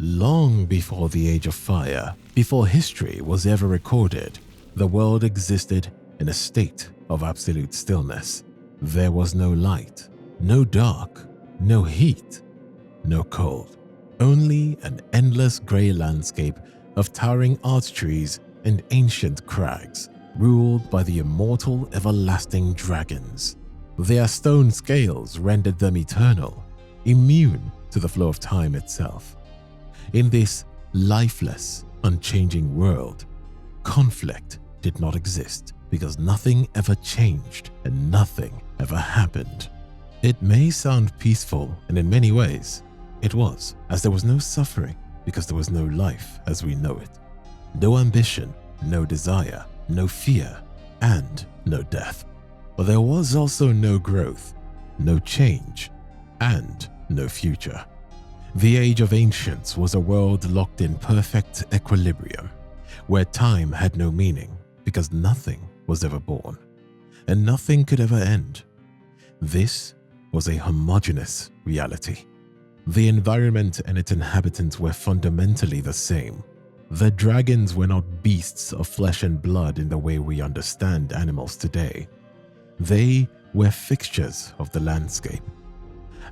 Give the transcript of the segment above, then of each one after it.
Long before the Age of Fire, before history was ever recorded, the world existed in a state of absolute stillness. There was no light, no dark, no heat, no cold. Only an endless grey landscape of towering arch trees and ancient crags, ruled by the immortal everlasting dragons. Their stone scales rendered them eternal, immune to the flow of time itself. In this lifeless, unchanging world, conflict did not exist because nothing ever changed and nothing ever happened. It may sound peaceful, and in many ways, it was, as there was no suffering because there was no life as we know it. No ambition, no desire, no fear, and no death. But there was also no growth, no change, and no future. The Age of Ancients was a world locked in perfect equilibrium, where time had no meaning because nothing was ever born, and nothing could ever end. This was a homogeneous reality. The environment and its inhabitants were fundamentally the same. The dragons were not beasts of flesh and blood in the way we understand animals today. They were fixtures of the landscape,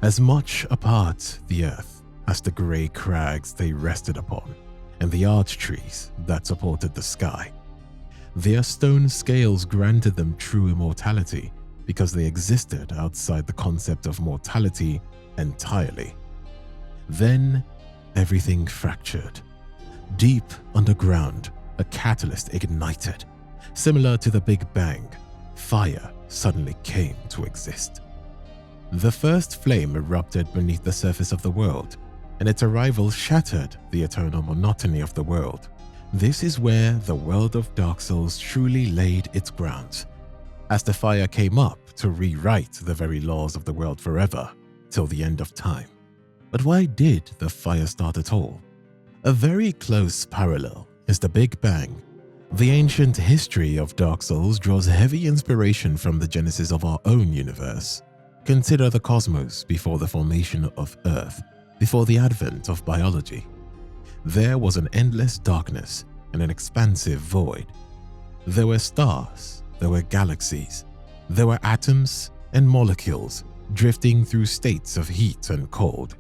as much a part the earth as the grey crags they rested upon and the arch trees that supported the sky. Their stone scales granted them true immortality because they existed outside the concept of mortality entirely. Then everything fractured. Deep underground, a catalyst ignited. Similar to the Big Bang, fire suddenly came to exist. The first flame erupted beneath the surface of the world, and its arrival shattered the eternal monotony of the world. This is where the world of Dark Souls truly laid its grounds, as the fire came up to rewrite the very laws of the world forever, till the end of time. But why did the fire start at all? A very close parallel is the Big Bang. The ancient history of Dark Souls draws heavy inspiration from the genesis of our own universe. Consider the cosmos before the formation of Earth, before the advent of biology. There was an endless darkness and an expansive void. There were stars, there were galaxies, there were atoms and molecules drifting through states of heat and cold.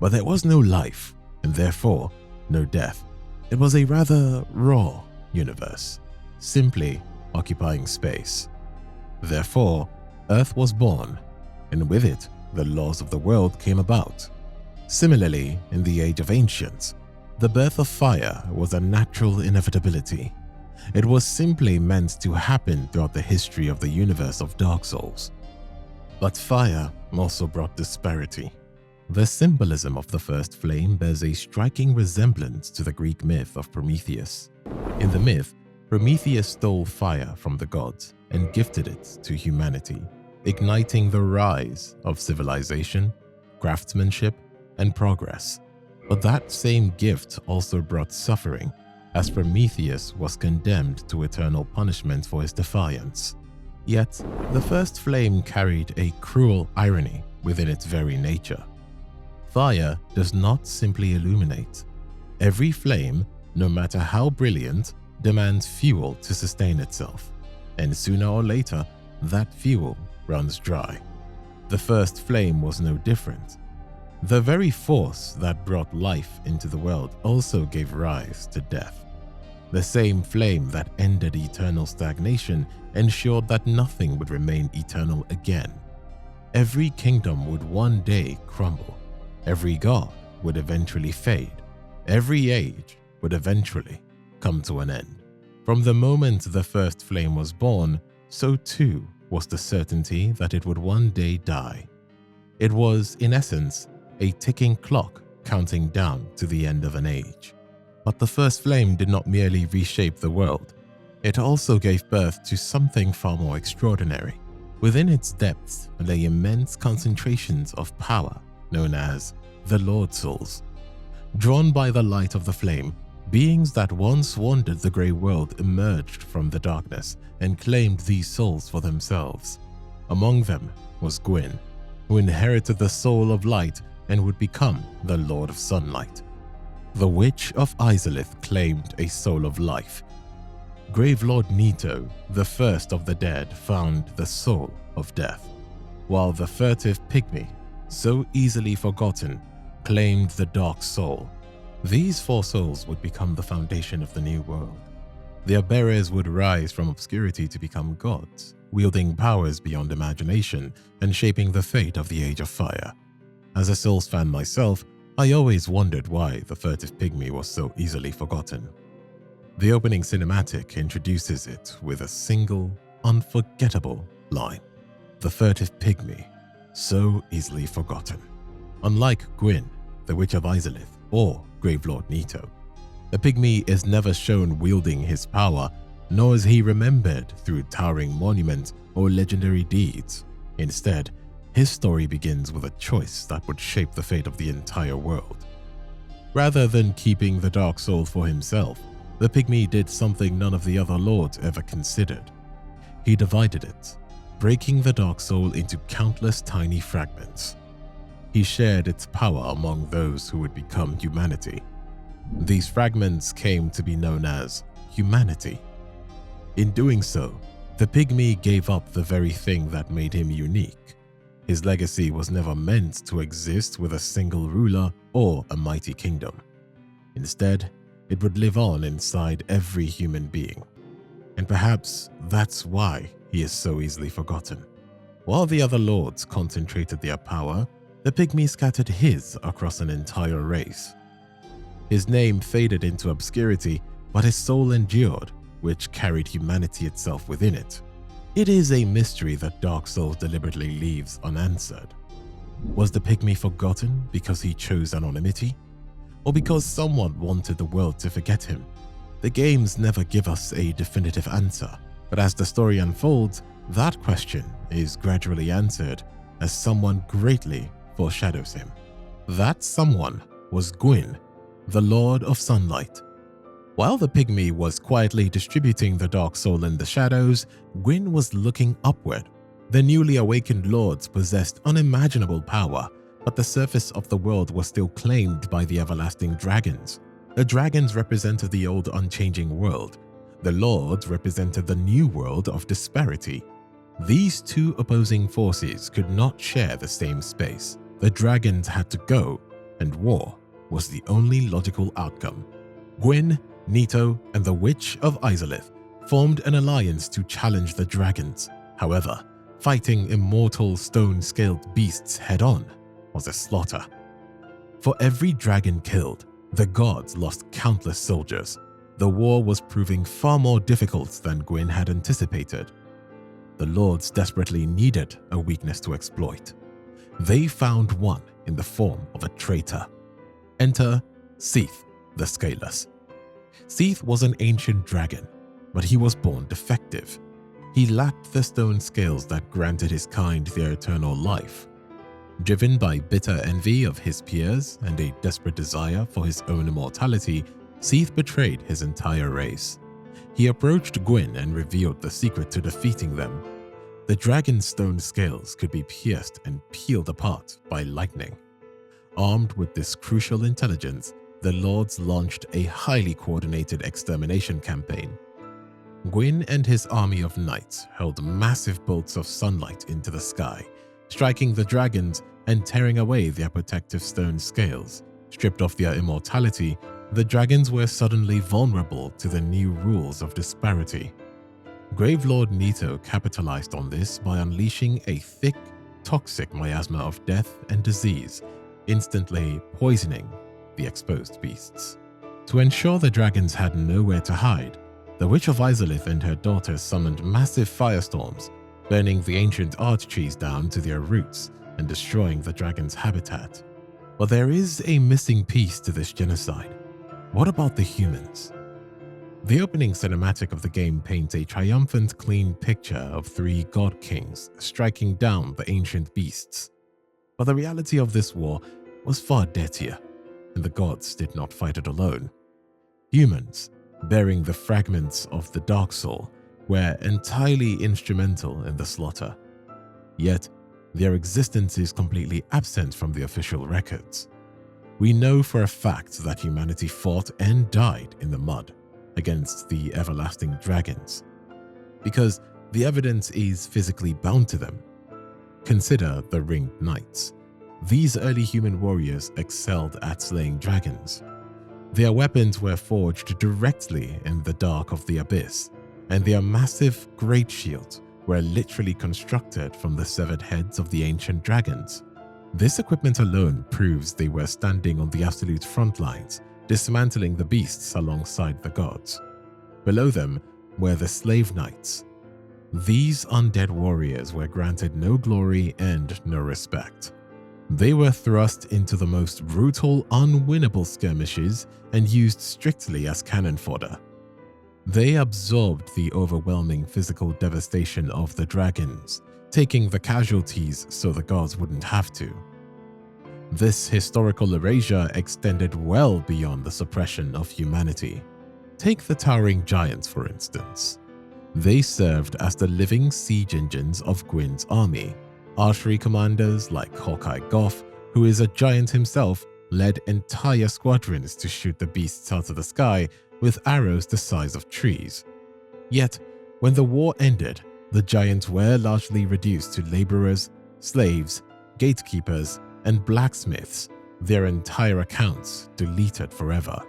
But there was no life, and therefore no death. It was a rather raw universe, simply occupying space. Therefore, Earth was born, and with it, the laws of the world came about. Similarly, in the Age of Ancients, the birth of fire was a natural inevitability. It was simply meant to happen throughout the history of the universe of Dark Souls. But fire also brought disparity. The symbolism of the first flame bears a striking resemblance to the Greek myth of Prometheus. In the myth, Prometheus stole fire from the gods and gifted it to humanity, igniting the rise of civilization, craftsmanship, and progress. But that same gift also brought suffering, as Prometheus was condemned to eternal punishment for his defiance. Yet, the first flame carried a cruel irony within its very nature. Fire does not simply illuminate. Every flame, no matter how brilliant, demands fuel to sustain itself, and sooner or later, that fuel runs dry. The first flame was no different. The very force that brought life into the world also gave rise to death. The same flame that ended eternal stagnation ensured that nothing would remain eternal again. Every kingdom would one day crumble. Every god would eventually fade. Every age would eventually come to an end. From the moment the first flame was born, so too was the certainty that it would one day die. It was, in essence, a ticking clock counting down to the end of an age. But the first flame did not merely reshape the world. It also gave birth to something far more extraordinary. Within its depths lay immense concentrations of power, known as the Lord Souls. Drawn by the light of the flame, beings that once wandered the grey world emerged from the darkness and claimed these souls for themselves. Among them was Gwyn, who inherited the soul of light and would become the Lord of Sunlight. The Witch of Izalith claimed a soul of life. Gravelord Nito, the first of the dead, found the soul of death, while the furtive pygmy, so easily forgotten, claimed the dark soul. These four souls would become the foundation of the new world. Their bearers would rise from obscurity to become gods, wielding powers beyond imagination and shaping the fate of the Age of Fire. As a Souls fan myself, I always wondered why the furtive pygmy was so easily forgotten. The opening cinematic introduces it with a single, unforgettable line. The furtive pygmy, so easily forgotten. Unlike Gwyn, the Witch of Izalith, or Gravelord Nito, the pygmy is never shown wielding his power, nor is he remembered through towering monuments or legendary deeds. Instead, his story begins with a choice that would shape the fate of the entire world. Rather than keeping the dark soul for himself, the pygmy did something none of the other lords ever considered. He divided it, breaking the dark soul into countless tiny fragments. He shared its power among those who would become humanity. These fragments came to be known as humanity. In doing so, the pygmy gave up the very thing that made him unique. His legacy was never meant to exist with a single ruler or a mighty kingdom. Instead, it would live on inside every human being. And perhaps that's why he is so easily forgotten. While the other lords concentrated their power, the pygmy scattered his across an entire race. His name faded into obscurity, but his soul endured, which carried humanity itself within it. It is a mystery that Dark Souls deliberately leaves unanswered. Was the pygmy forgotten because he chose anonymity? Or because someone wanted the world to forget him? The games never give us a definitive answer, but as the story unfolds, that question is gradually answered as someone greatly foreshadows him. That someone was Gwyn, the Lord of Sunlight. While the pygmy was quietly distributing the dark soul in the shadows, Gwyn was looking upward. The newly awakened lords possessed unimaginable power, but the surface of the world was still claimed by the everlasting dragons. The dragons represented the old unchanging world. The lords represented the new world of disparity. These two opposing forces could not share the same space. The dragons had to go, and war was the only logical outcome. Gwyn, Nito, and the Witch of Izalith formed an alliance to challenge the dragons. However, fighting immortal stone-scaled beasts head-on was a slaughter. For every dragon killed, the gods lost countless soldiers. The war was proving far more difficult than Gwyn had anticipated. The lords desperately needed a weakness to exploit. They found one in the form of a traitor. Enter Seath, the Scaleless. Seath was an ancient dragon, but he was born defective. He lacked the stone scales that granted his kind their eternal life. Driven by bitter envy of his peers and a desperate desire for his own immortality, Seath betrayed his entire race. He approached Gwyn and revealed the secret to defeating them. The dragon's stone scales could be pierced and peeled apart by lightning. Armed with this crucial intelligence, the lords launched a highly coordinated extermination campaign. Gwyn and his army of knights hurled massive bolts of sunlight into the sky, striking the dragons and tearing away their protective stone scales. Stripped of their immortality, the dragons were suddenly vulnerable to the new rules of disparity. Gravelord Nito capitalized on this by unleashing a thick, toxic miasma of death and disease, instantly poisoning the exposed beasts. To ensure the dragons had nowhere to hide, the Witch of Izalith and her daughters summoned massive firestorms, burning the ancient arch trees down to their roots and destroying the dragon's habitat. But there is a missing piece to this genocide. What about the humans? The opening cinematic of the game paints a triumphant, clean picture of three god kings striking down the ancient beasts. But the reality of this war was far dirtier, and the gods did not fight it alone. Humans, bearing the fragments of the Dark Soul, were entirely instrumental in the slaughter. Yet, their existence is completely absent from the official records. we know for a fact that humanity fought and died in the mud against the everlasting dragons, because the evidence is physically bound to them. Consider the ringed knights. These early human warriors excelled at slaying dragons. Their weapons were forged directly in the dark of the abyss, and their massive great shields were literally constructed from the severed heads of the ancient dragons. This equipment alone proves they were standing on the absolute front lines, dismantling the beasts alongside the gods. Below them were the slave knights. These undead warriors were granted no glory and no respect. They were thrust into the most brutal, unwinnable skirmishes and used strictly as cannon fodder. They absorbed the overwhelming physical devastation of the dragons, taking the casualties so the gods wouldn't have to. This historical erasure extended well beyond the suppression of humanity. Take the towering giants, for instance. They served as the living siege engines of Gwyn's army. Archery commanders like Hawkeye Goff, who is a giant himself, led entire squadrons to shoot the beasts out of the sky with arrows the size of trees. Yet, when the war ended, the giants were largely reduced to laborers, slaves, gatekeepers, and blacksmiths, their entire accounts deleted forever.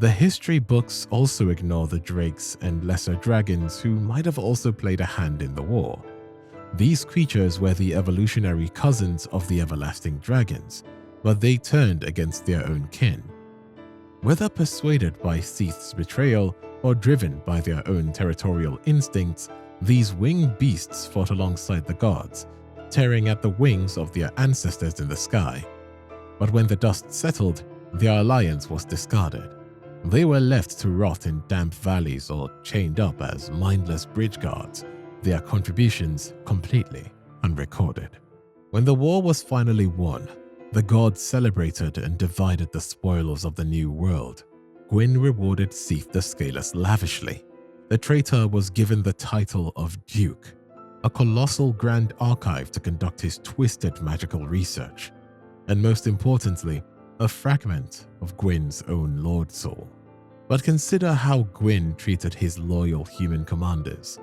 The history books also ignore the drakes and lesser dragons who might have also played a hand in the war. These creatures were the evolutionary cousins of the everlasting dragons, but they turned against their own kin. Whether persuaded by Seath's betrayal or driven by their own territorial instincts, these winged beasts fought alongside the gods, tearing at the wings of their ancestors in the sky. But when the dust settled, their alliance was discarded. They were left to rot in damp valleys or chained up as mindless bridge guards, their contributions completely unrecorded. When the war was finally won, the gods celebrated and divided the spoils of the new world. Gwyn rewarded Seath the Scaleless lavishly. The traitor was given the title of Duke, a colossal grand archive to conduct his twisted magical research, and most importantly, a fragment of Gwyn's own Lord Soul. But consider how Gwyn treated his loyal human commanders.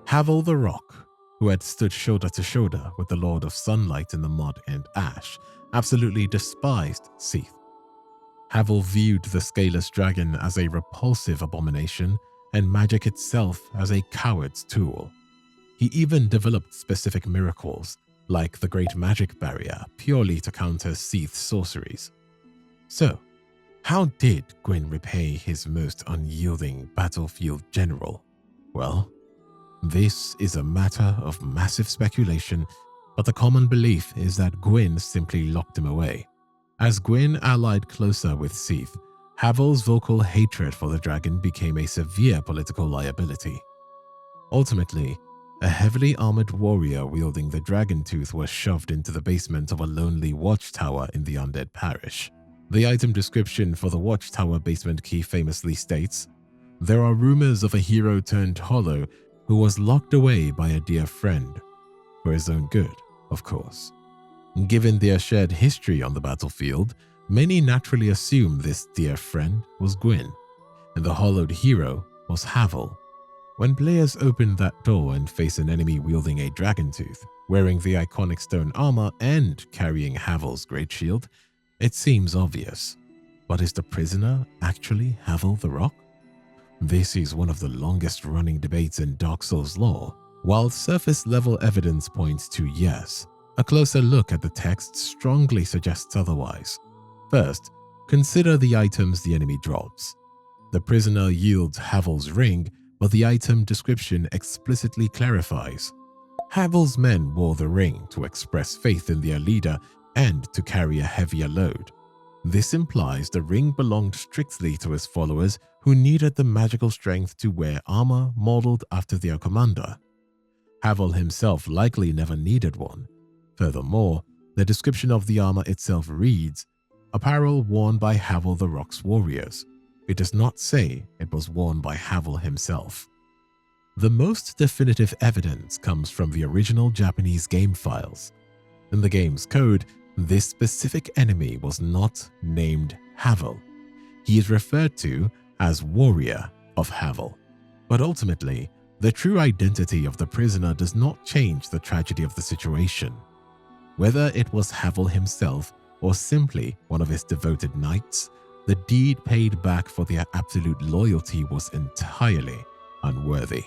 Havel the Rock, who had stood shoulder to shoulder with the Lord of Sunlight in the mud and ash, absolutely despised Seath. Havel viewed the Scaleless Dragon as a repulsive abomination and magic itself as a coward's tool. He even developed specific miracles, like the Great Magic Barrier, purely to counter Seath's sorceries. So, how did Gwyn repay his most unyielding battlefield general? Well, this is a matter of massive speculation, but the common belief is that Gwyn simply locked him away. As Gwyn allied closer with Seath, Havel's vocal hatred for the dragon became a severe political liability. Ultimately, a heavily armored warrior wielding the dragon tooth was shoved into the basement of a lonely watchtower in the undead parish. The item description for the watchtower basement key famously states, "There are rumors of a hero turned hollow who was locked away by a dear friend, for his own good, of course." Given their shared history on the battlefield, many naturally assume this dear friend was Gwyn, and the hollowed hero was Havel. When players open that door and face an enemy wielding a dragon tooth, wearing the iconic stone armor and carrying Havel's great shield, it seems obvious. But is the prisoner actually Havel the Rock? This is one of the longest running debates in Dark Souls lore. While surface level evidence points to yes, a closer look at the text strongly suggests otherwise. First, consider the items the enemy drops. The prisoner yields Havel's ring, but the item description explicitly clarifies. Havel's men wore the ring to express faith in their leader and to carry a heavier load. This implies the ring belonged strictly to his followers who needed the magical strength to wear armor modeled after their commander. Havel himself likely never needed one. Furthermore, the description of the armor itself reads, "Apparel worn by Havel the Rock's warriors." It does not say it was worn by Havel himself. The most definitive evidence comes from the original Japanese game files. In the game's code, This specific enemy was not named Havel. He is referred to as Warrior of Havel. But ultimately, the true identity of the prisoner does not change the tragedy of the situation. Whether it was Havel himself or simply one of his devoted knights, the deed paid back for their absolute loyalty was entirely unworthy.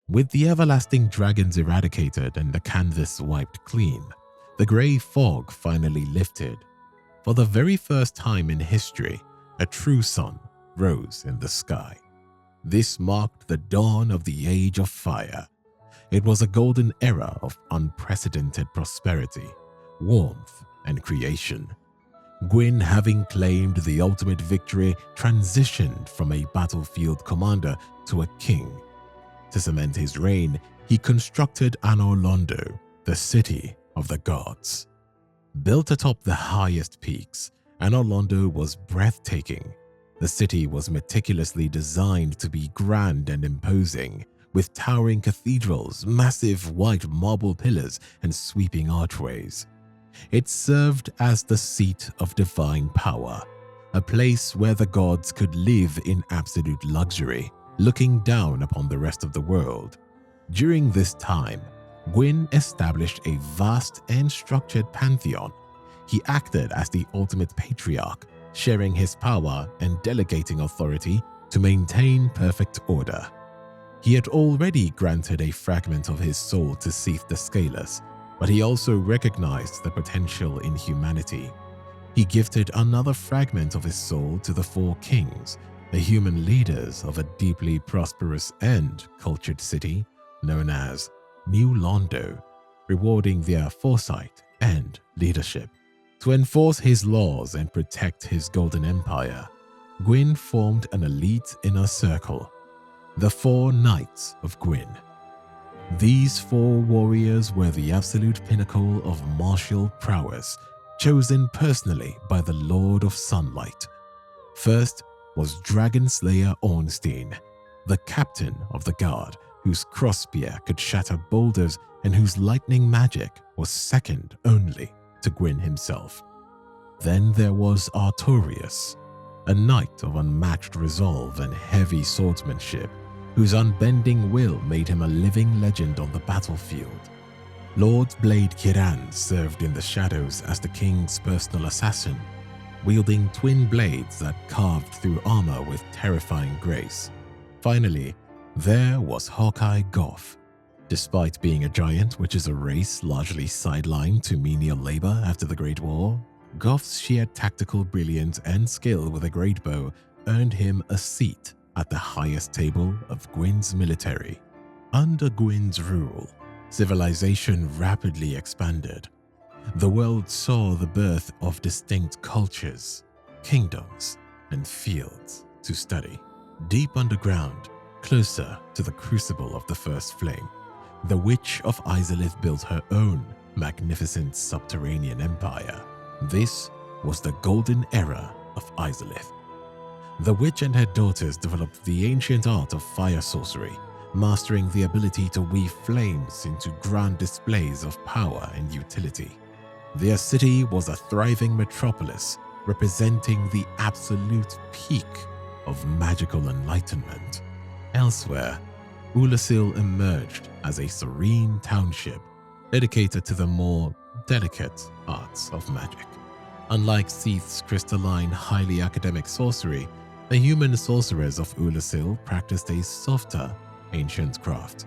With the everlasting dragons eradicated and the canvas wiped clean, the grey fog finally lifted. For the very first time in history, a true sun rose in the sky. This marked the dawn of the Age of Fire. It was a golden era of unprecedented prosperity, warmth, and creation. Gwyn, having claimed the ultimate victory, transitioned from a battlefield commander to a king. To cement his reign, he constructed Anor Londo, the city of the gods. Built atop the highest peaks, Anor Londo was breathtaking. The city was meticulously designed to be grand and imposing, with towering cathedrals, massive white marble pillars, and sweeping archways. It served as the seat of divine power, a place where the gods could live in absolute luxury, looking down upon the rest of the world. During this time, Gwyn established a vast and structured pantheon. He acted as the ultimate patriarch, sharing his power and delegating authority to maintain perfect order. He had already granted a fragment of his soul to Seath the Scaleless, but he also recognized the potential in humanity. He gifted another fragment of his soul to the four kings, the human leaders of a deeply prosperous and cultured city known as New Londo, rewarding their foresight and leadership. To enforce his laws and protect his golden empire, Gwyn formed an elite inner circle, the Four Knights of Gwyn. These four warriors were the absolute pinnacle of martial prowess, chosen personally by the Lord of Sunlight. First was Dragon Slayer Ornstein, the captain of the guard, whose crossspear could shatter boulders and whose lightning magic was second only to Gwyn himself. Then there was Artorius, a knight of unmatched resolve and heavy swordsmanship, whose unbending will made him a living legend on the battlefield. Lord Blade Kiran served in the shadows as the king's personal assassin, wielding twin blades that carved through armor with terrifying grace. Finally, there was Hawkeye Goff. Despite being a giant, which is a race largely sidelined to menial labor after the Great War, Goff's sheer tactical brilliance and skill with a great bow earned him a seat at the highest table of Gwyn's military. Under Gwyn's rule, civilization rapidly expanded. The world saw the birth of distinct cultures, kingdoms, and fields to study. Deep underground, closer to the crucible of the First Flame, the Witch of Izalith built her own magnificent subterranean empire. This was the golden era of Izalith. The witch and her daughters developed the ancient art of fire sorcery, mastering the ability to weave flames into grand displays of power and utility. Their city was a thriving metropolis, representing the absolute peak of magical enlightenment. Elsewhere, Ulasil emerged as a serene township dedicated to the more delicate arts of magic. Unlike Seath's crystalline, highly academic sorcery, the human sorcerers of Ulasil practiced a softer, ancient craft.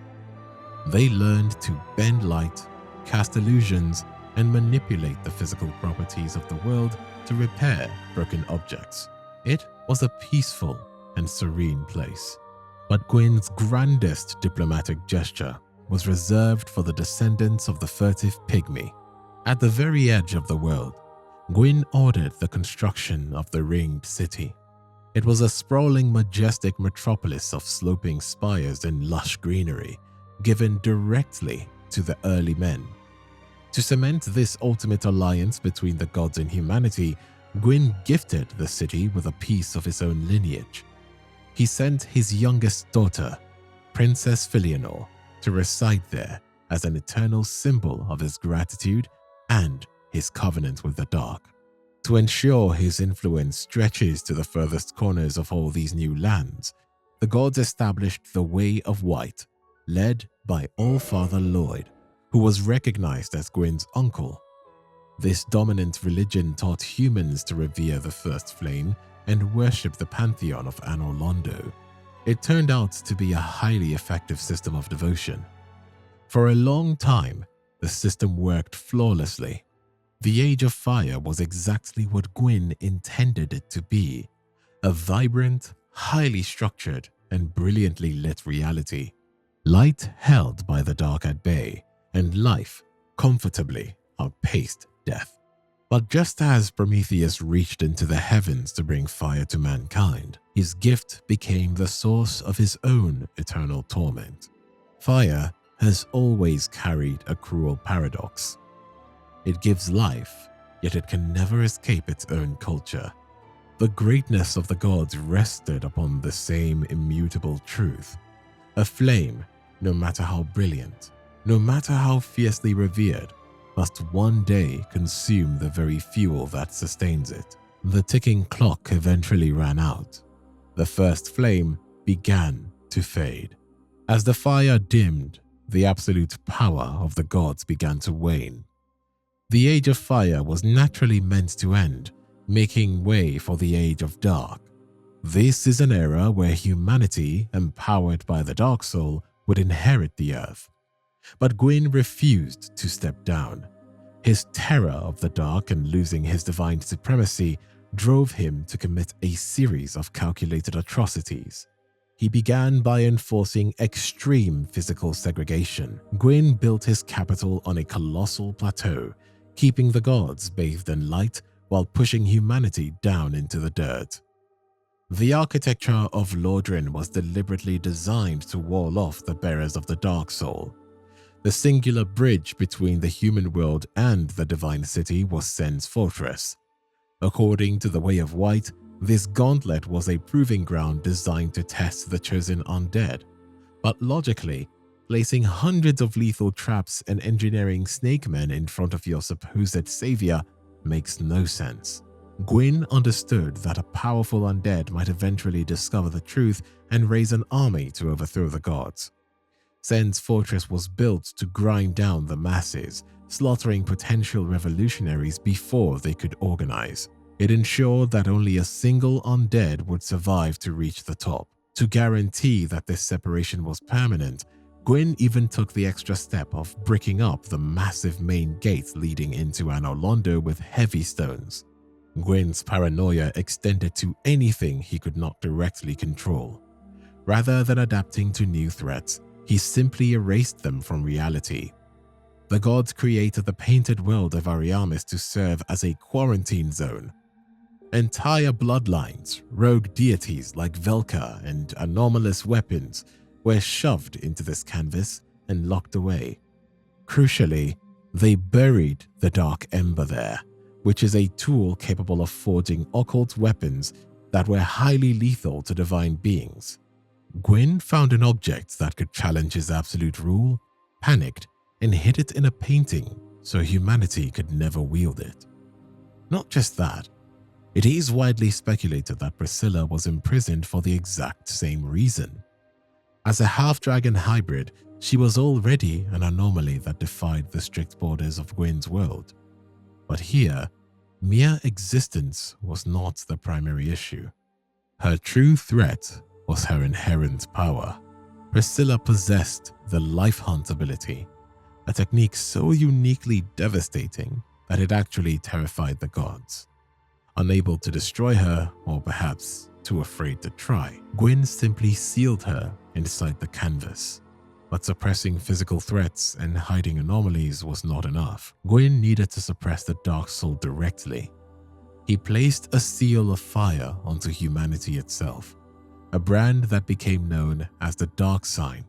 They learned to bend light, cast illusions, and manipulate the physical properties of the world to repair broken objects. It was a peaceful and serene place. But Gwyn's grandest diplomatic gesture was reserved for the descendants of the furtive pygmy. At the very edge of the world, Gwyn ordered the construction of the Ringed City. It was a sprawling, majestic metropolis of sloping spires and lush greenery, given directly to the early men. To cement this ultimate alliance between the gods and humanity, Gwyn gifted the city with a piece of his own lineage. He sent his youngest daughter, Princess Filianor, to reside there as an eternal symbol of his gratitude and his covenant with the dark. To ensure his influence stretches to the furthest corners of all these new lands, the gods established the Way of White, led by All-Father Lloyd, who was recognized as Gwyn's uncle. This dominant religion taught humans to revere the First Flame and worship the pantheon of Anor Londo. It turned out to be a highly effective system of devotion. For a long time, the system worked flawlessly. The Age of Fire was exactly what Gwyn intended it to be, a vibrant, highly structured, and brilliantly lit reality. Light held by the dark at bay, and life comfortably outpaced death. But just as Prometheus reached into the heavens to bring fire to mankind, his gift became the source of his own eternal torment. Fire has always carried a cruel paradox. It gives life, yet it can never escape its own culture. The greatness of the gods rested upon the same immutable truth. A flame, no matter how brilliant, no matter how fiercely revered, must one day consume the very fuel that sustains it. The ticking clock eventually ran out. The first flame began to fade. As the fire dimmed, the absolute power of the gods began to wane. The Age of Fire was naturally meant to end, making way for the Age of Dark. This is an era where humanity, empowered by the Dark Soul, would inherit the earth. But Gwyn refused to step down. His terror of the dark and losing his divine supremacy drove him to commit a series of calculated atrocities. He began by enforcing extreme physical segregation. Gwyn built his capital on a colossal plateau, keeping the gods bathed in light while pushing humanity down into the dirt. The architecture of Lordran was deliberately designed to wall off the bearers of the Dark Soul. The singular bridge between the human world and the divine city was Sen's fortress. According to the Way of White, this gauntlet was a proving ground designed to test the chosen undead. But logically, placing hundreds of lethal traps and engineering snake men in front of your supposed savior makes no sense. Gwyn understood that a powerful undead might eventually discover the truth and raise an army to overthrow the gods. Sen's fortress was built to grind down the masses, slaughtering potential revolutionaries before they could organize. It ensured that only a single undead would survive to reach the top. To guarantee that this separation was permanent, Gwyn even took the extra step of bricking up the massive main gates leading into Anor Londo with heavy stones. Gwyn's paranoia extended to anything he could not directly control. Rather than adapting to new threats, he simply erased them from reality. The gods created the painted world of Ariamis to serve as a quarantine zone. Entire bloodlines, rogue deities like Velka, and anomalous weapons were shoved into this canvas and locked away. Crucially, they buried the Dark Ember there, which is a tool capable of forging occult weapons that were highly lethal to divine beings. Gwyn found an object that could challenge his absolute rule, panicked, and hid it in a painting so humanity could never wield it. Not just that, it is widely speculated that Priscilla was imprisoned for the exact same reason. As a half-dragon hybrid, she was already an anomaly that defied the strict borders of Gwyn's world. But here, mere existence was not the primary issue. Her true threat was her inherent power. Priscilla possessed the Life Hunt ability, a technique so uniquely devastating that it actually terrified the gods. Unable to destroy her, or perhaps too afraid to try, Gwyn simply sealed her inside the canvas. But suppressing physical threats and hiding anomalies was not enough. Gwyn needed to suppress the Dark Soul directly. He placed a seal of fire onto humanity itself, a brand that became known as the Dark Sign.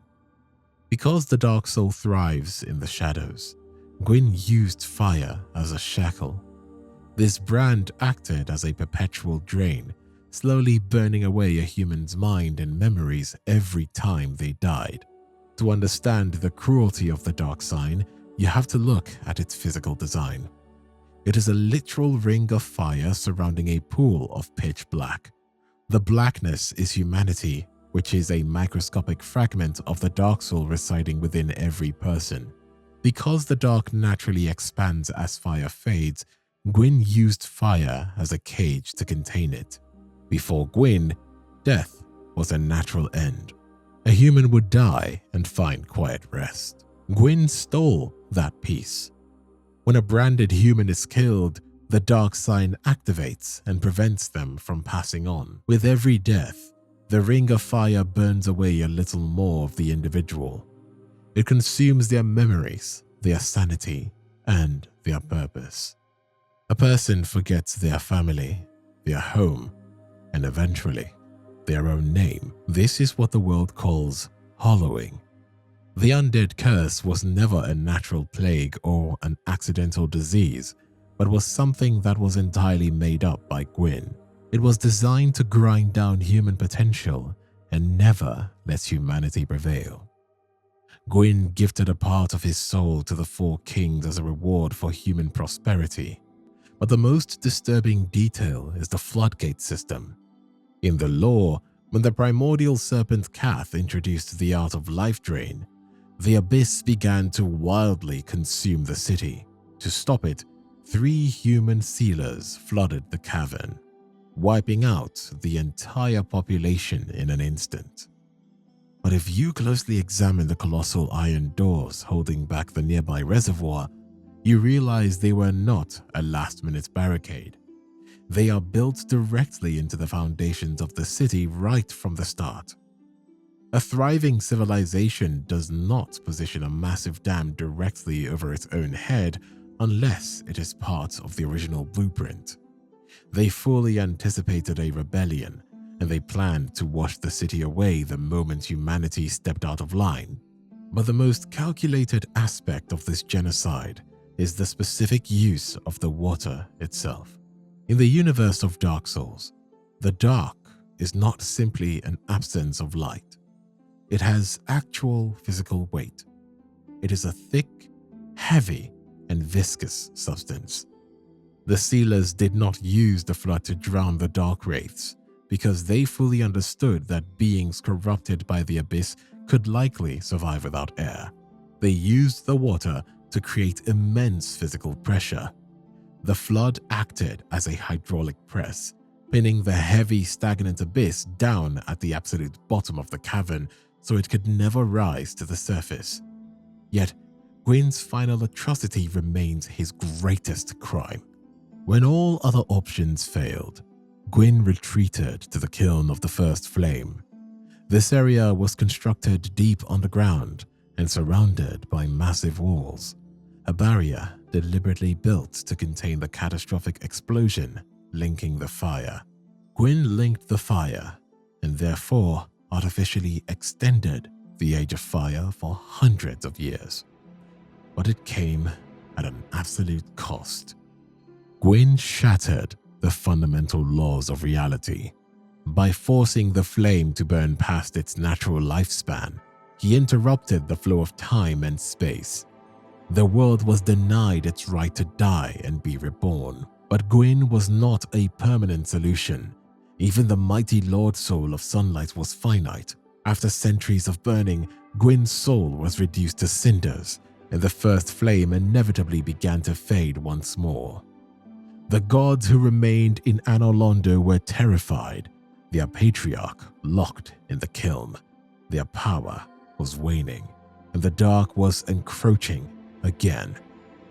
Because the Dark Soul thrives in the shadows, Gwyn used fire as a shackle. This brand acted as a perpetual drain, slowly burning away a human's mind and memories every time they died. To understand the cruelty of the Dark Sign, you have to look at its physical design. It is a literal ring of fire surrounding a pool of pitch black. The blackness is humanity, which is a microscopic fragment of the dark soul residing within every person. Because the dark naturally expands as fire fades, Gwyn used fire as a cage to contain it. Before Gwyn, death was a natural end. A human would die and find quiet rest. Gwyn stole that peace. When a branded human is killed, the dark sign activates and prevents them from passing on. With every death, the ring of fire burns away a little more of the individual. It consumes their memories, their sanity, and their purpose. A person forgets their family, their home, and eventually, their own name. This is what the world calls hollowing. The undead curse was never a natural plague or an accidental disease, but was something that was entirely made up by Gwyn. It was designed to grind down human potential and never let humanity prevail. Gwyn gifted a part of his soul to the four kings as a reward for human prosperity, but the most disturbing detail is the floodgate system. In the lore, when the primordial serpent Cath introduced the art of life drain, the abyss began to wildly consume the city. To stop it, 3 human sealers flooded the cavern, wiping out the entire population in an instant. But if you closely examine the colossal iron doors holding back the nearby reservoir, you realize they were not a last-minute barricade. They are built directly into the foundations of the city right from the start. A thriving civilization does not position a massive dam directly over its own head unless it is part of the original blueprint. They fully anticipated a rebellion, and they planned to wash the city away the moment humanity stepped out of line. But the most calculated aspect of this genocide is the specific use of the water itself. In the universe of Dark Souls, the dark is not simply an absence of light. It has actual physical weight. It is a thick, heavy, and viscous substance. The sealers did not use the flood to drown the dark wraiths because they fully understood that beings corrupted by the abyss could likely survive without air. They used the water to create immense physical pressure. The flood acted as a hydraulic press, pinning the heavy, stagnant abyss down at the absolute bottom of the cavern so it could never rise to the surface. Yet, Gwyn's final atrocity remains his greatest crime. When all other options failed, Gwyn retreated to the kiln of the First Flame. This area was constructed deep underground and surrounded by massive walls, a barrier deliberately built to contain the catastrophic explosion linking the fire. Gwyn linked the fire and therefore artificially extended the Age of Fire for hundreds of years. But it came at an absolute cost. Gwyn shattered the fundamental laws of reality. By forcing the flame to burn past its natural lifespan, he interrupted the flow of time and space. The world was denied its right to die and be reborn. But Gwyn was not a permanent solution. Even the mighty Lord Soul of Sunlight was finite. After centuries of burning, Gwyn's soul was reduced to cinders, and the First Flame inevitably began to fade once more. The gods who remained in Anor Londo were terrified, their patriarch locked in the kiln. Their power was waning, and the dark was encroaching again.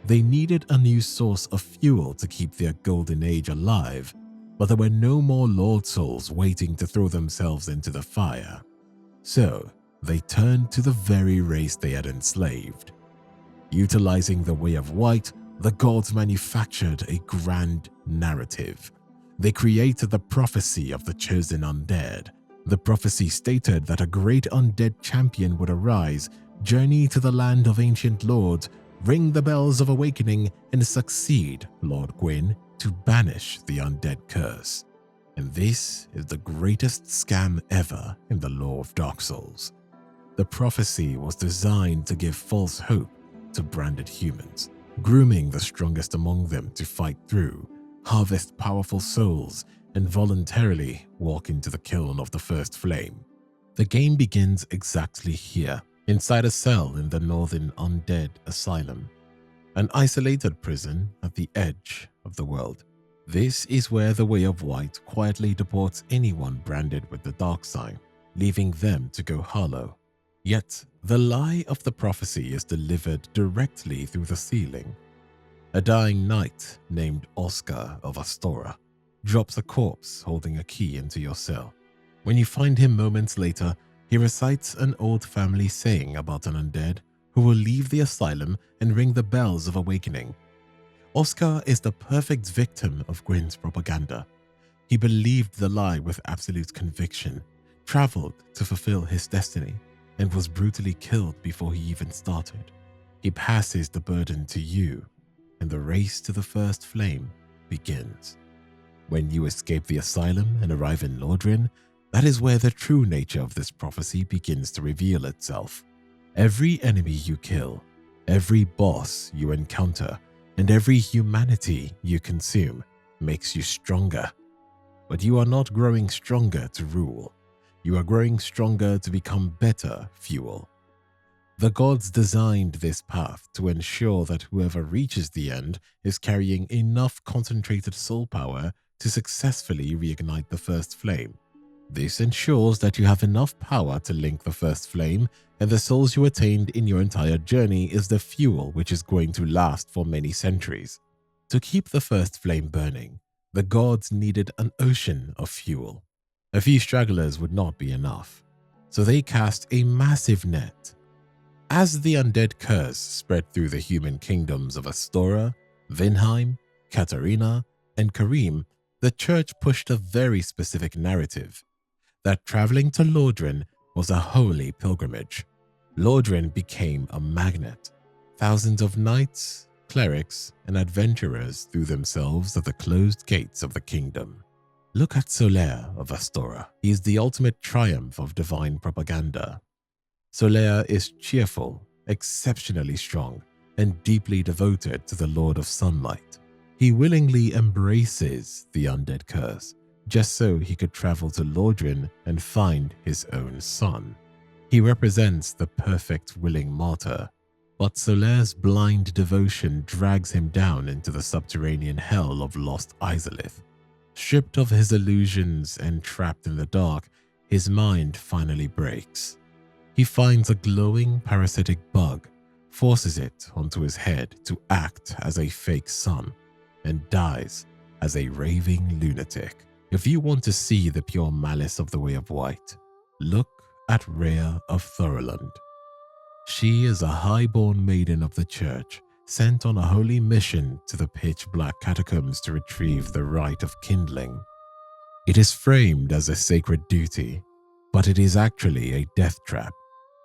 They needed a new source of fuel to keep their golden age alive, but there were no more Lord Souls waiting to throw themselves into the fire. So they turned to the very race they had enslaved. Utilizing the Way of White, the gods manufactured a grand narrative. They created the prophecy of the chosen undead. The prophecy stated that a great undead champion would arise, journey to the land of ancient lords, ring the bells of awakening, and succeed Lord Gwyn to banish the undead curse. And this is the greatest scam ever in the lore of Dark Souls. The prophecy was designed to give false hope to branded humans. grooming the strongest among them to fight through, harvest powerful souls, and voluntarily walk into the kiln of the first flame. The game begins exactly here, inside a cell in the northern undead asylum, an isolated prison at the edge of the world. This is where the Way of White quietly deports anyone branded with the dark sign, leaving them to go hollow. Yet, the lie of the prophecy is delivered directly through the ceiling. A dying knight named Oscar of Astora drops a corpse holding a key into your cell. When you find him moments later, he recites an old family saying about an undead who will leave the asylum and ring the bells of awakening. Oscar is the perfect victim of Gwyn's propaganda. He believed the lie with absolute conviction, traveled to fulfill his destiny, and was brutally killed before he even started. He passes the burden to you, and the race to the first flame begins. When you escape the asylum and arrive in Lordran, that is where the true nature of this prophecy begins to reveal itself. Every enemy you kill, every boss you encounter, and every humanity you consume makes you stronger. But you are not growing stronger to rule. You are growing stronger to become better fuel. The gods designed this path to ensure that whoever reaches the end is carrying enough concentrated soul power to successfully reignite the first flame. This ensures that you have enough power to link the first flame, and the souls you attained in your entire journey is the fuel which is going to last for many centuries. To keep the first flame burning, the gods needed an ocean of fuel. A few stragglers would not be enough, so they cast a massive net. As the undead curse spread through the human kingdoms of Astora, Vinheim, Katarina, and Karim, the church pushed a very specific narrative, that traveling to Lordran was a holy pilgrimage. Lordran became a magnet. Thousands of knights, clerics, and adventurers threw themselves at the closed gates of the kingdom. Look at Solaire of Astora. He is the ultimate triumph of divine propaganda. Solaire is cheerful, exceptionally strong, and deeply devoted to the Lord of Sunlight. He willingly embraces the undead curse, just so he could travel to Lordran and find his own son. He represents the perfect willing martyr, but Solaire's blind devotion drags him down into the subterranean hell of Lost Izalith. Stripped of his illusions and trapped in the dark, his mind finally breaks. He finds a glowing parasitic bug, forces it onto his head to act as a fake son, and dies as a raving lunatic. If you want to see the pure malice of the Way of White, look at Rhea of Thorolund. She is a high-born maiden of the church, sent on a holy mission to the pitch-black catacombs to retrieve the rite of kindling. It is framed as a sacred duty, but it is actually a death trap.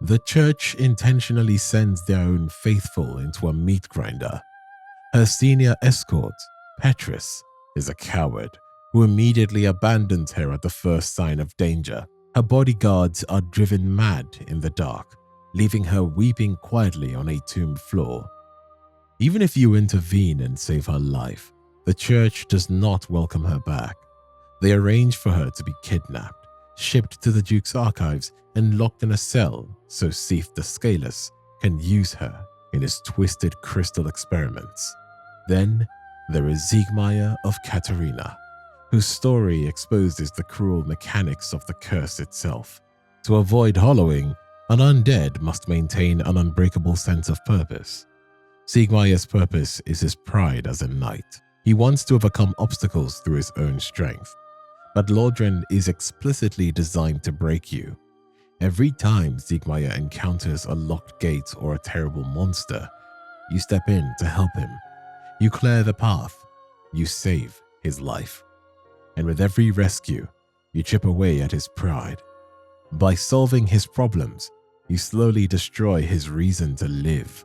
The church intentionally sends their own faithful into a meat grinder. Her senior escort, Petrus, is a coward who immediately abandons her at the first sign of danger. Her bodyguards are driven mad in the dark, leaving her weeping quietly on a tomb floor. Even if you intervene and save her life, the church does not welcome her back. They arrange for her to be kidnapped, shipped to the Duke's archives, and locked in a cell so Seth the Scaleless can use her in his twisted crystal experiments. Then there is Siegmeyer of Katarina, whose story exposes the cruel mechanics of the curse itself. To avoid hollowing, an undead must maintain an unbreakable sense of purpose. Siegmeyer's purpose is his pride as a knight. He wants to overcome obstacles through his own strength. But Lordran is explicitly designed to break you. Every time Siegmeyer encounters a locked gate or a terrible monster, you step in to help him. You clear the path. You save his life. And with every rescue, you chip away at his pride. By solving his problems, you slowly destroy his reason to live.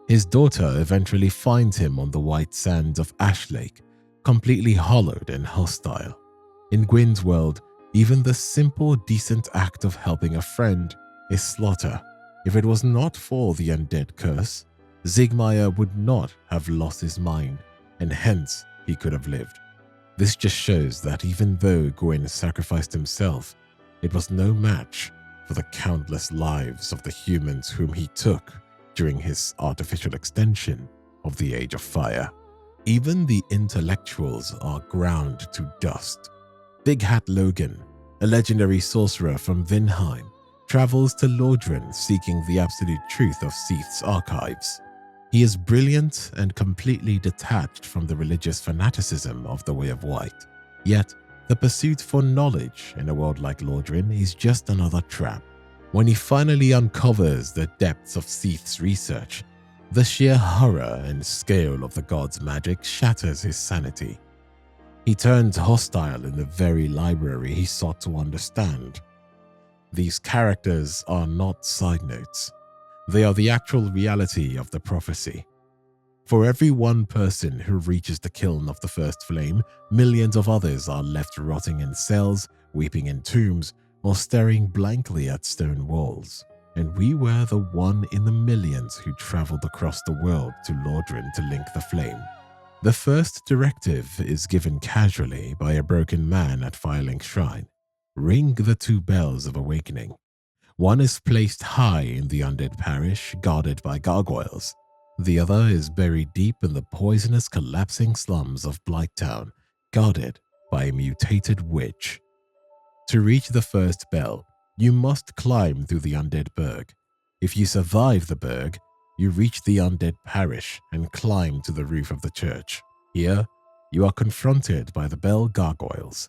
His daughter eventually finds him on the white sands of Ash Lake, completely hollowed and hostile. In Gwyn's world, even the simple, decent act of helping a friend is slaughter. If it was not for the undead curse, Siegmeyer would not have lost his mind, and hence he could have lived. This just shows that even though Gwyn sacrificed himself, it was no match for the countless lives of the humans whom he took during his artificial extension of the Age of Fire. Even the intellectuals are ground to dust. Big Hat Logan, a legendary sorcerer from Vinheim, travels to Lordran seeking the absolute truth of Seath's archives. He is brilliant and completely detached from the religious fanaticism of the Way of White. Yet, the pursuit for knowledge in a world like Lordran is just another trap. When he finally uncovers the depths of Seath's research, the sheer horror and scale of the god's magic shatters his sanity. He turns hostile in the very library he sought to understand. These characters are not side notes. They are the actual reality of the prophecy. For every one person who reaches the kiln of the first flame, millions of others are left rotting in cells, weeping in tombs, or staring blankly at stone walls. And we were the one in the millions who traveled across the world to Lordran to link the flame. The first directive is given casually by a broken man at Firelink Shrine. Ring the 2 bells of awakening. One is placed high in the undead parish, guarded by gargoyles. The other is buried deep in the poisonous, collapsing slums of Blighttown, guarded by a mutated witch. To reach the first bell, you must climb through the undead burg. If you survive the burg, you reach the undead parish and climb to the roof of the church. Here, you are confronted by the bell gargoyles.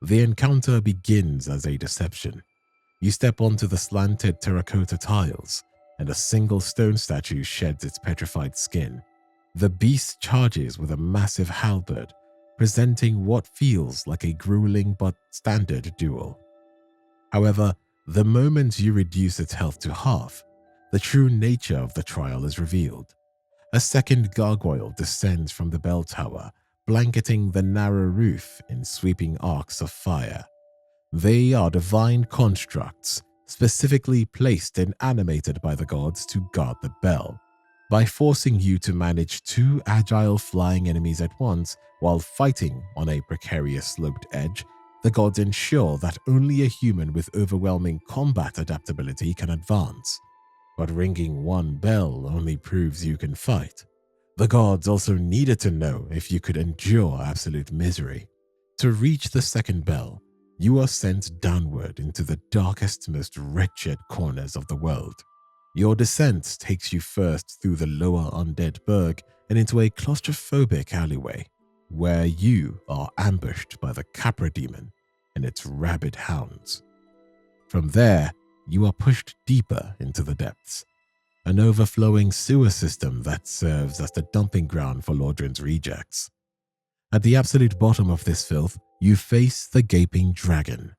The encounter begins as a deception. You step onto the slanted terracotta tiles, and a single stone statue sheds its petrified skin. The beast charges with a massive halberd, presenting what feels like a grueling but standard duel. However, the moment you reduce its health to half, the true nature of the trial is revealed. A second gargoyle descends from the bell tower, blanketing the narrow roof in sweeping arcs of fire. They are divine constructs, specifically placed and animated by the gods to guard the bell. By forcing you to manage 2 agile flying enemies at once while fighting on a precarious sloped edge, the gods ensure that only a human with overwhelming combat adaptability can advance. But ringing 1 bell only proves you can fight. The gods also needed to know if you could endure absolute misery. To reach the second bell, you are sent downward into the darkest, most wretched corners of the world. Your descent takes you first through the lower undead burg and into a claustrophobic alleyway, where you are ambushed by the Capra demon and its rabid hounds. From there, you are pushed deeper into the depths, an overflowing sewer system that serves as the dumping ground for Lordran's rejects. At the absolute bottom of this filth, you face the gaping dragon.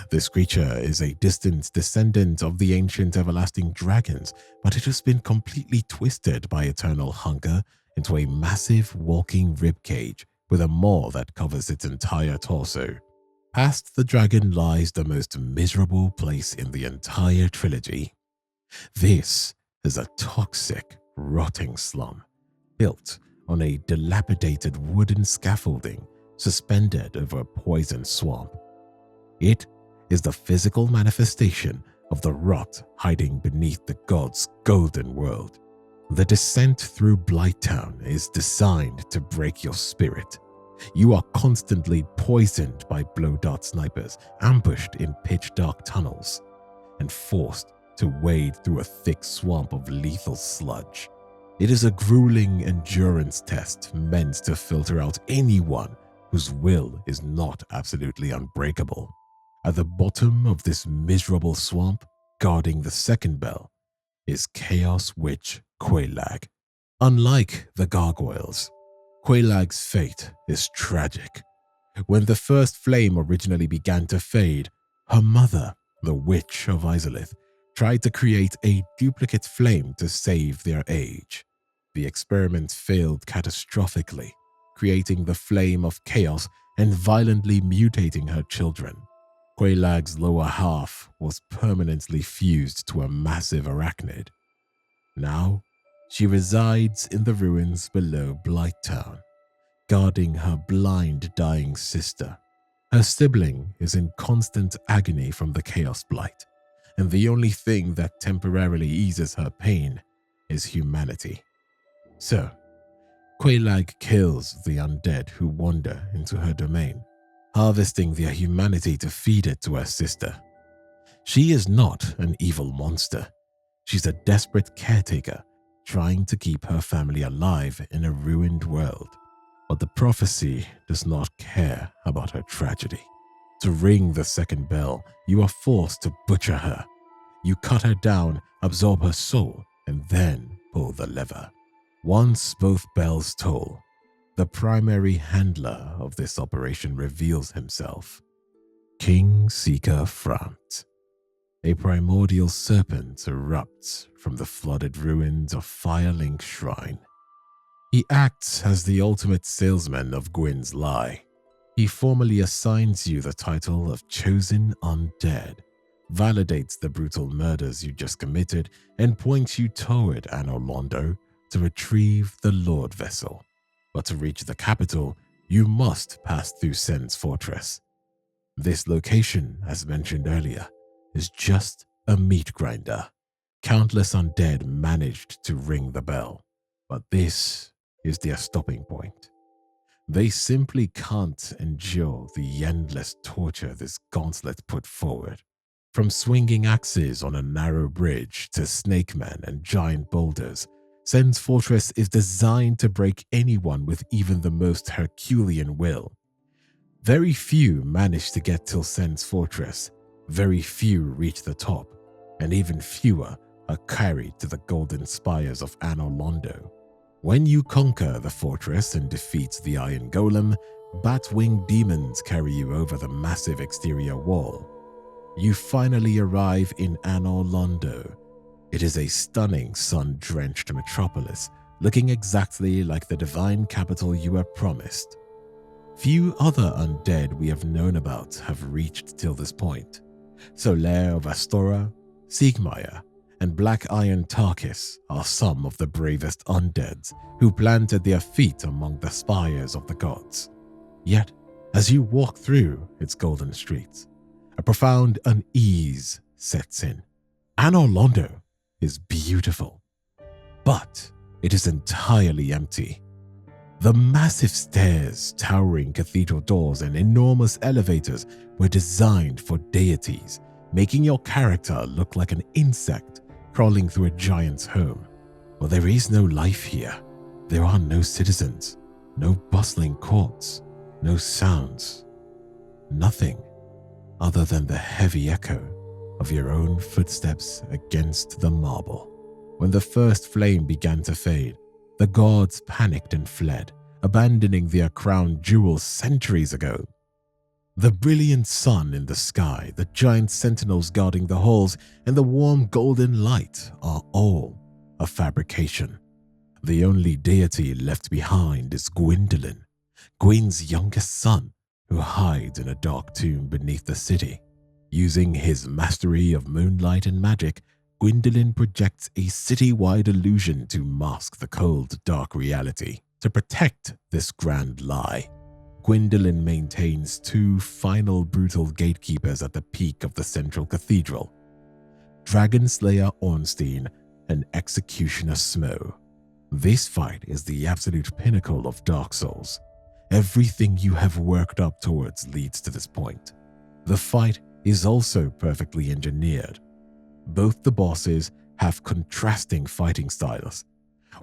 This creature is a distant descendant of the ancient everlasting dragons, but it has been completely twisted by eternal hunger into a massive walking ribcage with a maw that covers its entire torso. Past the dragon lies the most miserable place in the entire trilogy. This is a toxic, rotting slum, built on a dilapidated wooden scaffolding suspended over a poison swamp. It is the physical manifestation of the rot hiding beneath the god's golden world. The descent through Blighttown is designed to break your spirit. You are constantly poisoned by blow-dart snipers, ambushed in pitch-dark tunnels, and forced to wade through a thick swamp of lethal sludge. It is a grueling endurance test meant to filter out anyone whose will is not absolutely unbreakable. At the bottom of this miserable swamp, guarding the second bell, is Chaos Witch Quelaag. Unlike the gargoyles, Quelaag's fate is tragic. When the first flame originally began to fade, her mother, the Witch of Izalith, tried to create a duplicate flame to save their age. The experiment failed catastrophically, creating the flame of chaos and violently mutating her children. Quelaag's lower half was permanently fused to a massive arachnid. Now, She resides in the ruins below Blighttown, guarding her blind, dying sister. Her sibling is in constant agony from the Chaos Blight, and the only thing that temporarily eases her pain is humanity. So, Quelaag kills the undead who wander into her domain, harvesting their humanity to feed it to her sister. She is not an evil monster. She's a desperate caretaker trying to keep her family alive in a ruined world. But the prophecy does not care about her tragedy. To ring the second bell, you are forced to butcher her. You cut her down, absorb her soul, and then pull the lever. Once both bells toll, the primary handler of this operation reveals himself. King Seeker Frant. A primordial serpent erupts from the flooded ruins of Firelink Shrine. He acts as the ultimate salesman of Gwyn's lie. He formally assigns you the title of Chosen Undead, validates the brutal murders you just committed, and points you toward Anor Londo to retrieve the Lord Vessel. But to reach the capital, you must pass through Sen's fortress. This location, as mentioned earlier, is just a meat grinder. Countless undead managed to ring the bell, but this is their stopping point. They simply can't endure the endless torture this gauntlet put forward. From swinging axes on a narrow bridge to snake men and giant boulders, Sen's fortress is designed to break anyone with even the most Herculean will. Very few manage to get till Sen's fortress, very few reach the top, and even fewer are carried to the golden spires of Anor Londo. When you conquer the fortress and defeat the Iron Golem, bat-winged demons carry you over the massive exterior wall. You finally arrive in Anor Londo. It is a stunning, sun-drenched metropolis, looking exactly like the divine capital you were promised. Few other undead we have known about have reached till this point. Solaire of Astora, Siegmeyer, and Black Iron Tarkis are some of the bravest undeads who planted their feet among the spires of the gods. Yet, as you walk through its golden streets, a profound unease sets in. Anor Londo is beautiful, but it is entirely empty. The massive stairs, towering cathedral doors, and enormous elevators were designed for deities, making your character look like an insect crawling through a giant's home. But there is no life here. There are no citizens, no bustling courts, no sounds, nothing other than the heavy echo of your own footsteps against the marble. When the first flame began to fade, the gods panicked and fled, abandoning their crown jewels centuries ago. The brilliant sun in the sky, the giant sentinels guarding the halls, and the warm golden light are all a fabrication. The only deity left behind is Gwendolyn, Gwyn's youngest son, who hides in a dark tomb beneath the city. Using his mastery of moonlight and magic, Gwendolyn projects a city-wide illusion to mask the cold, dark reality. To protect this grand lie, Gwendolyn maintains two final brutal gatekeepers at the peak of the central cathedral, Dragonslayer Ornstein and Executioner Smo. This fight is the absolute pinnacle of Dark Souls. Everything you have worked up towards leads to this point. The fight is also perfectly engineered. Both the bosses have contrasting fighting styles.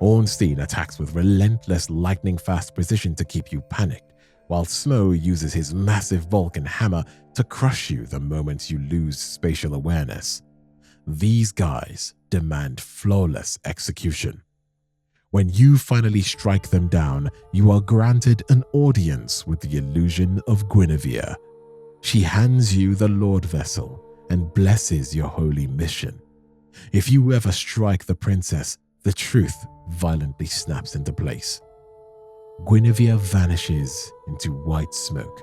Ornstein attacks with relentless lightning-fast precision to keep you panicked, while Smo uses his massive Vulcan hammer to crush you the moment you lose spatial awareness. These guys demand flawless execution. When you finally strike them down, you are granted an audience with the illusion of Guinevere. She hands you the Lord Vessel and blesses your holy mission. If you ever strike the princess, the truth violently snaps into place. Guinevere vanishes into white smoke.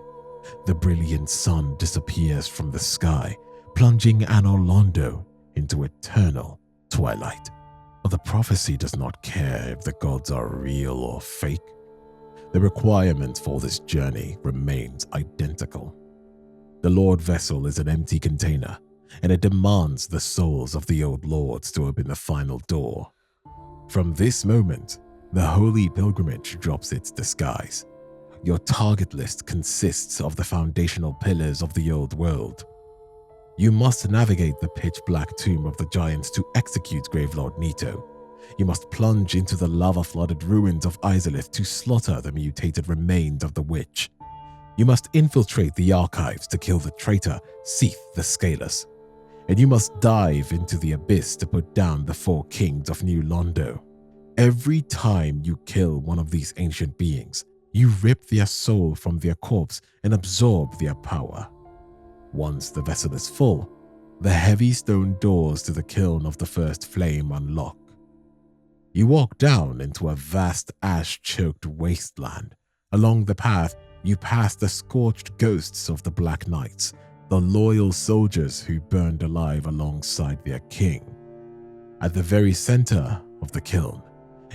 The brilliant sun disappears from the sky, plunging Anor Londo into eternal twilight. But the prophecy does not care if the gods are real or fake. The requirement for this journey remains identical. The Lord vessel is an empty container, and it demands the souls of the old lords to open the final door. From this moment, the holy pilgrimage drops its disguise. Your target list consists of the foundational pillars of the old world. You must navigate the pitch-black tomb of the giants to execute Gravelord Nito. You must plunge into the lava-flooded ruins of Izalith to slaughter the mutated remains of the witch. You must infiltrate the archives to kill the traitor Seath the Scaleless. And you must dive into the abyss to put down the 4 kings of New Londo. Every time you kill one of these ancient beings, you rip their soul from their corpse and absorb their power. Once the vessel is full, the heavy stone doors to the kiln of the first flame unlock. You walk down into a vast ash-choked wasteland. Along the path, you pass the scorched ghosts of the Black Knights, the loyal soldiers who burned alive alongside their king. At the very center of the kiln,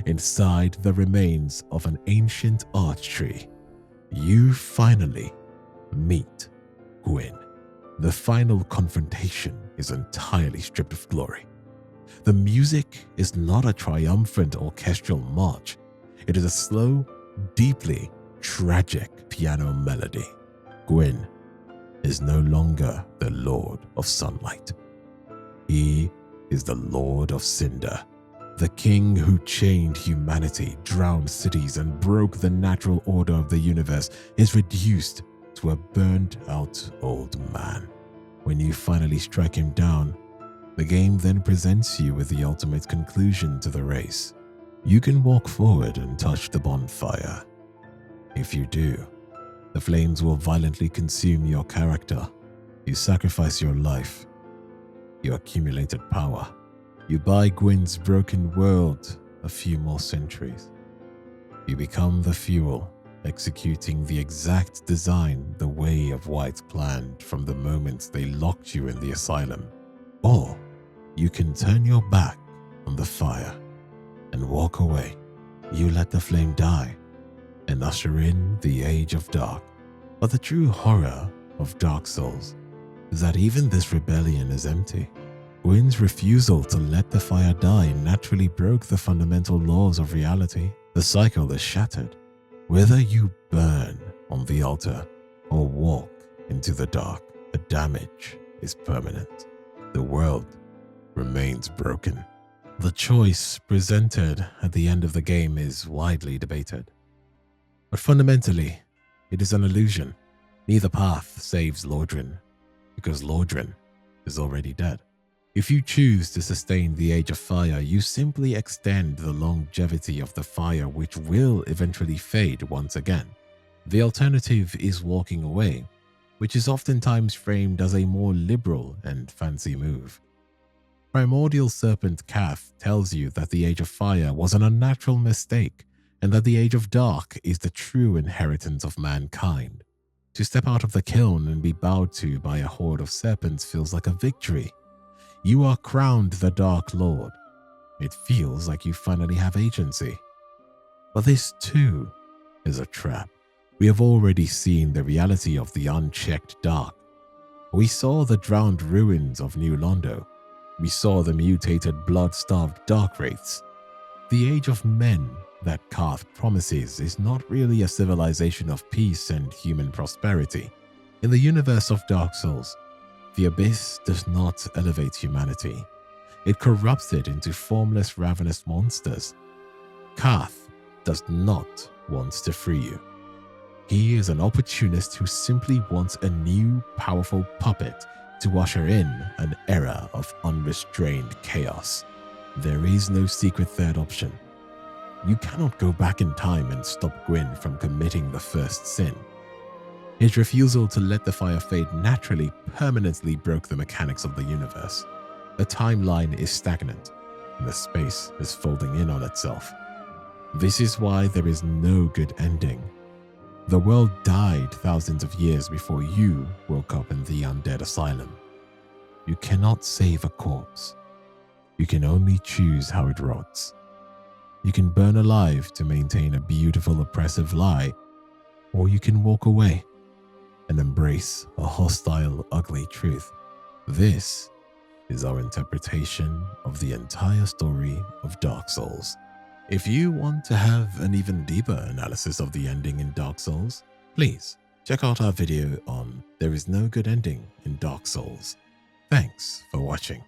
inside the remains of an ancient arch tree, you finally meet Gwyn. The final confrontation is entirely stripped of glory. The music is not a triumphant orchestral march. It is a slow, deeply tragic piano melody. Gwyn is no longer the Lord of Sunlight. He is the Lord of Cinder. The king who chained humanity, drowned cities, and broke the natural order of the universe is reduced to a burned-out old man. When you finally strike him down, the game then presents you with the ultimate conclusion to the race. You can walk forward and touch the bonfire. If you do, the flames will violently consume your character. You sacrifice your life, your accumulated power. You buy Gwyn's broken world a few more centuries. You become the fuel, executing the exact design the Way of White planned from the moment they locked you in the asylum. Or you can turn your back on the fire and walk away. You let the flame die and usher in the Age of Dark. But the true horror of Dark Souls is that even this rebellion is empty. Gwyn's refusal to let the fire die naturally broke the fundamental laws of reality. The cycle is shattered. Whether you burn on the altar or walk into the dark, the damage is permanent. The world remains broken. The choice presented at the end of the game is widely debated. But fundamentally, it is an illusion. Neither path saves Lordran, because Lordran is already dead. If you choose to sustain the Age of Fire, you simply extend the longevity of the fire, which will eventually fade once again. The alternative is walking away, which is oftentimes framed as a more liberal and fancy move. Primordial Serpent Cath tells you that the Age of Fire was an unnatural mistake, and that the Age of Dark is the true inheritance of mankind. To step out of the kiln and be bowed to by a horde of serpents feels like a victory. You are crowned the Dark Lord. It feels like you finally have agency. But this too is a trap. We have already seen the reality of the unchecked dark. We saw the drowned ruins of New Londo. We saw the mutated, blood-starved dark wraiths. The Age of Men that Cath promises is not really a civilization of peace and human prosperity. In the universe of Dark Souls, the Abyss does not elevate humanity. It corrupts it into formless, ravenous monsters. Cath does not want to free you. He is an opportunist who simply wants a new, powerful puppet to usher in an era of unrestrained chaos. There is no secret third option. You cannot go back in time and stop Gwyn from committing the first sin. His refusal to let the fire fade naturally permanently broke the mechanics of the universe. The timeline is stagnant, and the space is folding in on itself. This is why there is no good ending. The world died thousands of years before you woke up in the undead asylum. You cannot save a corpse. You can only choose how it rots. You can burn alive to maintain a beautiful, oppressive lie, or you can walk away and embrace a hostile, ugly truth. This is our interpretation of the entire story of Dark Souls. If you want to have an even deeper analysis of the ending in Dark Souls, please check out our video on There is no good ending in Dark Souls. Thanks for watching.